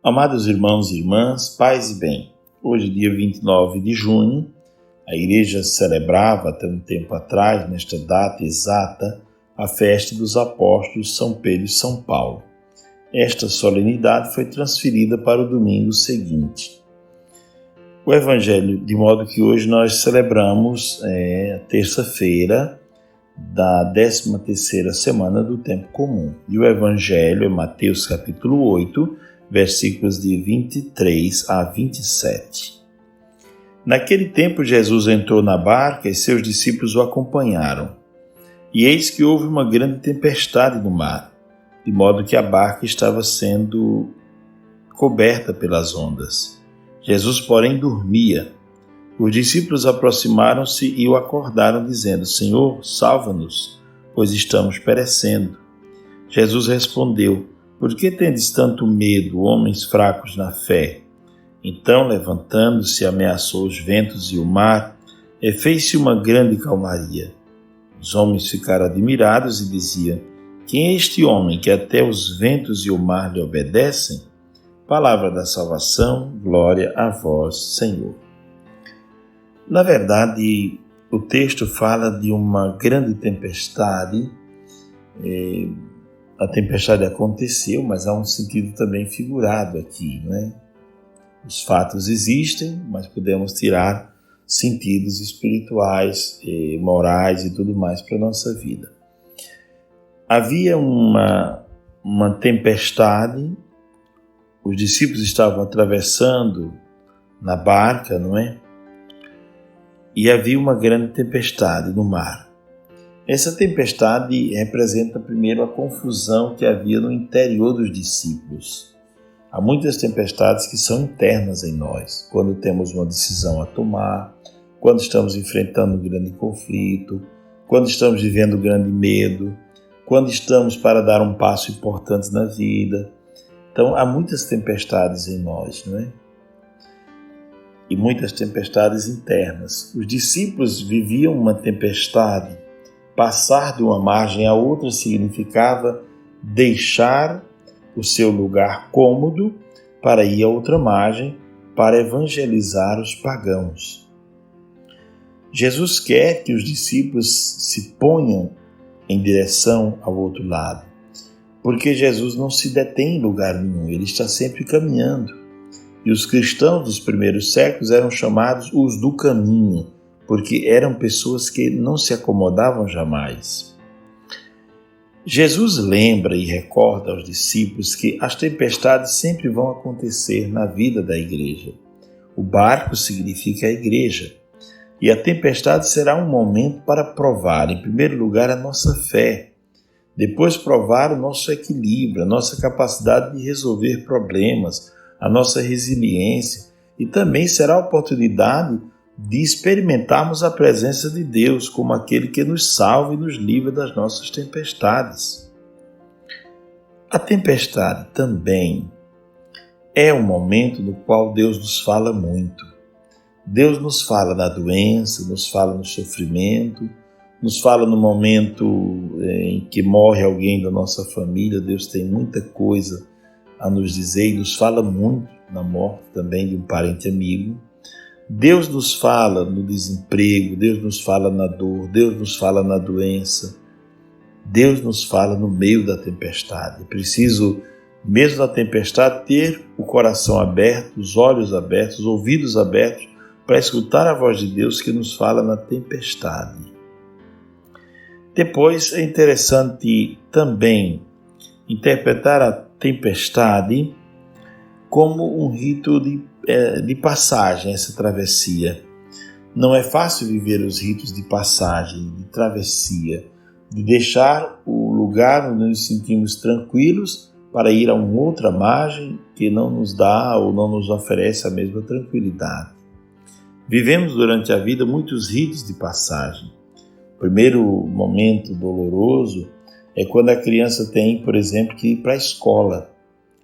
Amados irmãos e irmãs, paz e bem. Hoje, dia 29 de junho, a igreja celebrava, até um tempo atrás, nesta data exata, a festa dos apóstolos São Pedro e São Paulo. Esta solenidade foi transferida para o domingo seguinte. O Evangelho, de modo que hoje nós celebramos a terça-feira da 13ª semana do Tempo Comum. E o Evangelho é Mateus capítulo 8, versículos de 23 a 27. Naquele tempo Jesus entrou na barca e seus discípulos o acompanharam. E eis que houve uma grande tempestade no mar, de modo que a barca estava sendo coberta pelas ondas. Jesus, porém, dormia. Os discípulos aproximaram-se e o acordaram, dizendo: Senhor, salva-nos, pois estamos perecendo. Jesus respondeu: Por que tendes tanto medo, homens fracos na fé? Então, levantando-se, ameaçou os ventos e o mar, e fez-se uma grande calmaria. Os homens ficaram admirados e diziam: Quem é este homem que até os ventos e o mar lhe obedecem? Palavra da salvação, glória a vós, Senhor. Na verdade, o texto fala de uma grande tempestade. A tempestade aconteceu, mas há um sentido também figurado aqui, né? Os fatos existem, mas podemos tirar sentidos espirituais, morais e tudo mais para a nossa vida. Havia uma tempestade, os discípulos estavam atravessando na barca, não é? E havia uma grande tempestade no mar. Essa tempestade representa primeiro a confusão que havia no interior dos discípulos. Há muitas tempestades que são internas em nós, quando temos uma decisão a tomar, quando estamos enfrentando um grande conflito, quando estamos vivendo um grande medo, quando estamos para dar um passo importante na vida. Então, há muitas tempestades em nós, não é? E muitas tempestades internas. Os discípulos viviam uma tempestade. Passar de uma margem a outra significava deixar o seu lugar cômodo para ir a outra margem, para evangelizar os pagãos. Jesus quer que os discípulos se ponham em direção ao outro lado, porque Jesus não se detém em lugar nenhum, ele está sempre caminhando. E os cristãos dos primeiros séculos eram chamados os do caminho, porque eram pessoas que não se acomodavam jamais. Jesus lembra e recorda aos discípulos que as tempestades sempre vão acontecer na vida da igreja. O barco significa a igreja. E a tempestade será um momento para provar, em primeiro lugar, a nossa fé. Depois provar o nosso equilíbrio, a nossa capacidade de resolver problemas, a nossa resiliência. E também será a oportunidade de experimentarmos a presença de Deus como aquele que nos salva e nos livra das nossas tempestades. A tempestade também é um momento no qual Deus nos fala muito. Deus nos fala na doença, nos fala no sofrimento, nos fala no momento em que morre alguém da nossa família. Deus tem muita coisa a nos dizer e nos fala muito na morte também de um parente amigo. Deus nos fala no desemprego, Deus nos fala na dor, Deus nos fala na doença, Deus nos fala no meio da tempestade. É preciso, mesmo na tempestade, ter o coração aberto, os olhos abertos, os ouvidos abertos, para escutar a voz de Deus que nos fala na tempestade. Depois é interessante também interpretar a tempestade como um rito de passagem, essa travessia. Não é fácil viver os ritos de passagem, de travessia, de deixar o lugar onde nos sentimos tranquilos para ir a uma outra margem que não nos dá ou não nos oferece a mesma tranquilidade. Vivemos durante a vida muitos ritos de passagem. O primeiro momento doloroso é quando a criança tem, por exemplo, que ir para a escola.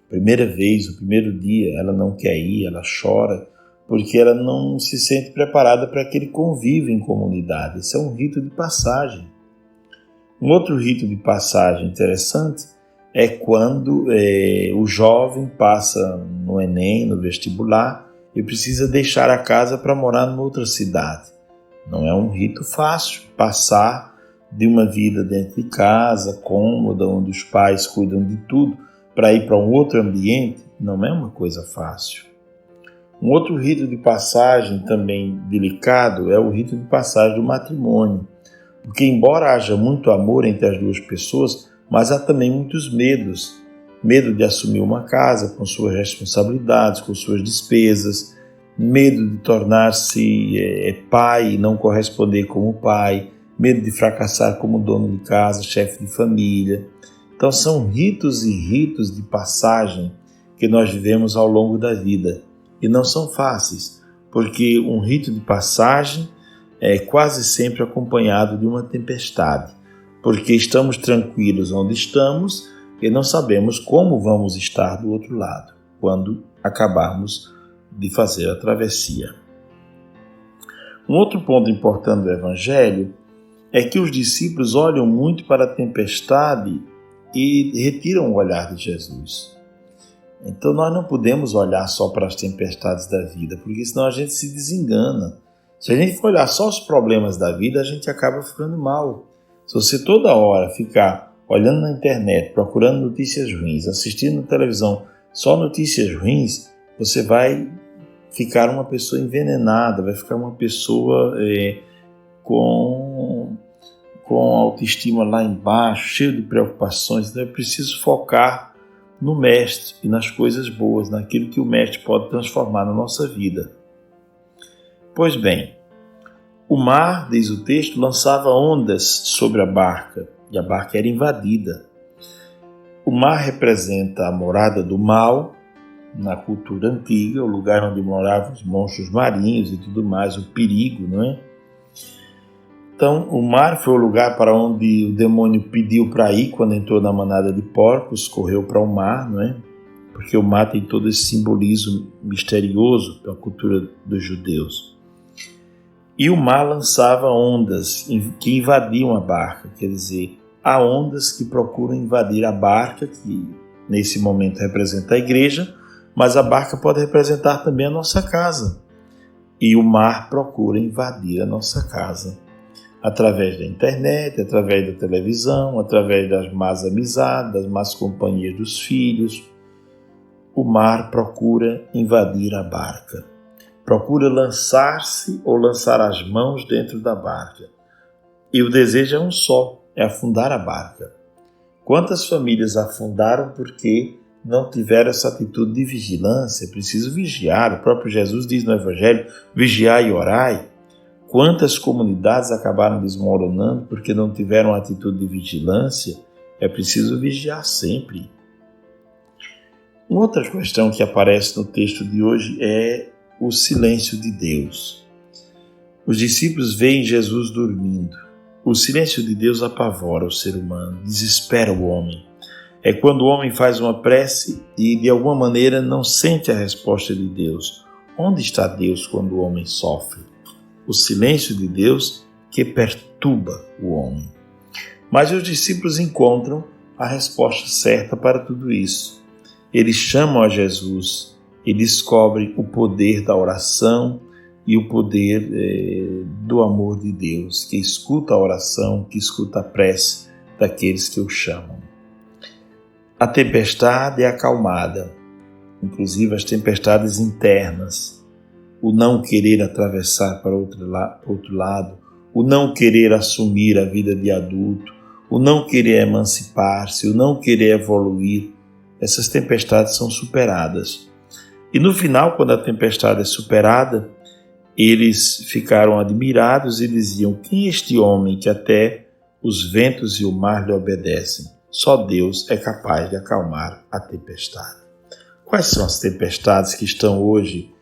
Primeira vez, o primeiro dia, ela não quer ir, ela chora, porque ela não se sente preparada para aquele convívio em comunidade. Esse é um rito de passagem. Um outro rito de passagem interessante é quando o jovem passa no Enem, no vestibular, e precisa deixar a casa para morar numa outra cidade. Não é um rito fácil passar de uma vida dentro de casa, cômoda, onde os pais cuidam de tudo, para ir para um outro ambiente, não é uma coisa fácil. Um outro rito de passagem também delicado é o rito de passagem do matrimônio, porque embora haja muito amor entre as duas pessoas, mas há também muitos medos. Medo de assumir uma casa com suas responsabilidades, com suas despesas, medo de tornar-se pai e não corresponder como pai, medo de fracassar como dono de casa, chefe de família. Então são ritos e ritos de passagem que nós vivemos ao longo da vida e não são fáceis, porque um rito de passagem é quase sempre acompanhado de uma tempestade, porque estamos tranquilos onde estamos e não sabemos como vamos estar do outro lado, quando acabarmos de fazer a travessia. Um outro ponto importante do Evangelho é que os discípulos olham muito para a tempestade e retiram o olhar de Jesus. Então nós não podemos olhar só para as tempestades da vida, porque senão a gente se desengana. Se a gente for olhar só os problemas da vida, a gente acaba ficando mal. Se você toda hora ficar olhando na internet, procurando notícias ruins, assistindo na televisão só notícias ruins, você vai ficar uma pessoa envenenada, vai ficar uma pessoa com a autoestima lá embaixo, cheio de preocupações. Então é preciso focar no Mestre e nas coisas boas, naquilo que o Mestre pode transformar na nossa vida. Pois bem, o mar, diz o texto, lançava ondas sobre a barca e a barca era invadida. O mar representa a morada do mal na cultura antiga, o lugar onde moravam os monstros marinhos e tudo mais, o perigo, não é? Então, o mar foi o lugar para onde o demônio pediu para ir quando entrou na manada de porcos, correu para o mar, não é? Porque o mar tem todo esse simbolismo misterioso da cultura dos judeus. E o mar lançava ondas que invadiam a barca, quer dizer, há ondas que procuram invadir a barca, que nesse momento representa a igreja, mas a barca pode representar também a nossa casa. E o mar procura invadir a nossa casa. Através da internet, através da televisão, através das más amizades, das más companhias dos filhos, o mar procura invadir a barca. Procura lançar-se ou lançar as mãos dentro da barca. E o desejo é um só, é afundar a barca. Quantas famílias afundaram porque não tiveram essa atitude de vigilância? É preciso vigiar. O próprio Jesus diz no Evangelho, vigiai e orai. Quantas comunidades acabaram desmoronando porque não tiveram atitude de vigilância? É preciso vigiar sempre. Uma outra questão que aparece no texto de hoje é o silêncio de Deus. Os discípulos veem Jesus dormindo. O silêncio de Deus apavora o ser humano, desespera o homem. É quando o homem faz uma prece e de alguma maneira não sente a resposta de Deus. Onde está Deus quando o homem sofre? O silêncio de Deus que perturba o homem. Mas os discípulos encontram a resposta certa para tudo isso. Eles chamam a Jesus e descobrem o poder da oração e o poder do amor de Deus, que escuta a oração, que escuta a prece daqueles que o chamam. A tempestade é acalmada, inclusive as tempestades internas, o não querer atravessar para outro lado, o não querer assumir a vida de adulto, o não querer emancipar-se, o não querer evoluir. Essas tempestades são superadas. E no final, quando a tempestade é superada, eles ficaram admirados e diziam: quem é este homem que até os ventos e o mar lhe obedecem? Só Deus é capaz de acalmar a tempestade. Quais são as tempestades que estão hoje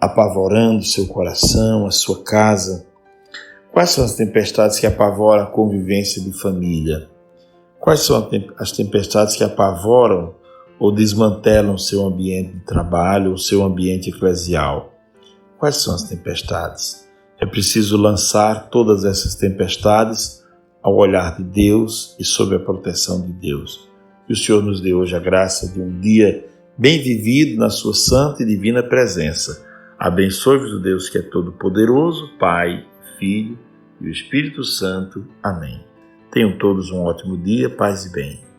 apavorando seu coração, a sua casa? Quais são as tempestades que apavoram a convivência de família? Quais são as tempestades que apavoram ou desmantelam seu ambiente de trabalho ou seu ambiente eclesial? Quais são as tempestades? É preciso lançar todas essas tempestades ao olhar de Deus e sob a proteção de Deus. Que o Senhor nos dê hoje a graça de um dia bem vivido na sua santa e divina presença. Abençoe-vos o Deus que é todo-poderoso, Pai, Filho e o Espírito Santo. Amém. Tenham todos um ótimo dia, paz e bem.